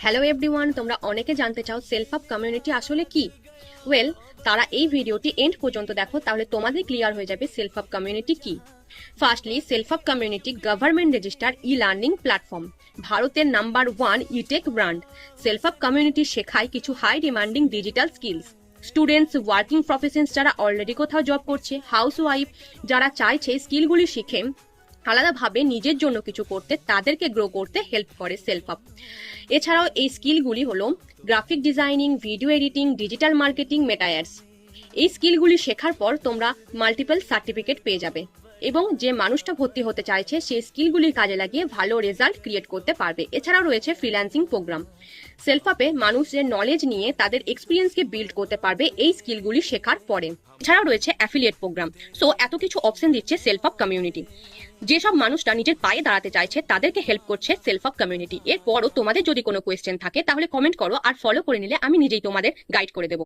Hello everyone, তোমরা অনেকে জানতে চাও সেলফ আপ কমিউনিটি আসলে কি। ওয়েল, তারা এই ভিডিওটি এন্ড পর্যন্ত দেখো, তাহলে তোমাদের ক্লিয়ার হয়ে যাবে সেলফ আপ কমিউনিটি কি। Firstly, self up community government register e learning platform, ভারতের number 1 edtech brand. Self up community শেখায় কিছু high demanding digital skills. Students, working professions যারা অলরেডি কোথাও জব করছে, হাউস ওয়াইফ যারা চাইছে স্কিলগুলি শিখে আলাদাভাবে নিজের জন্য কিছু করতে, তাদেরকে গ্রো করতে হেল্প করে সেলফ আপ। এছাড়াও এই স্কিলগুলি হলো graphic designing, video editing, digital marketing, মেটা অ্যাডস। এই স্কিলগুলি শেখার পর তোমরা মাল্টিপল সার্টিফিকেট পেয়ে যাবে এবং যে মানুষটা ভর্তি হতে চাইছে সেই স্কিলগুলির কাজে লাগিয়ে ভালো রেজাল্ট ক্রিয়েট করতে পারবে। এছাড়াও রয়েছে ফ্রিল্যান্সিং প্রোগ্রাম। সেলফ আপে মানুষের নলেজ নিয়ে তাদের এক্সপিরিয়েন্সকে বিল্ড করতে পারবে এই স্কিলগুলি শেখার পরে। এছাড়াও রয়েছে অ্যাফিলিয়েট প্রোগ্রাম। সো এত কিছু অপশন দিচ্ছে সেলফ আপ কমিউনিটি। যেসব মানুষরা নিজের পায়ে দাঁড়াতে চাইছে তাদেরকে হেল্প করছে সেলফ আপ কমিউনিটি। এরপরও তোমাদের যদি কোনো কোয়েশ্চেন থাকে তাহলে কমেন্ট করো, আর ফলো করে নিলে আমি নিজেই তোমাদের গাইড করে দেবো।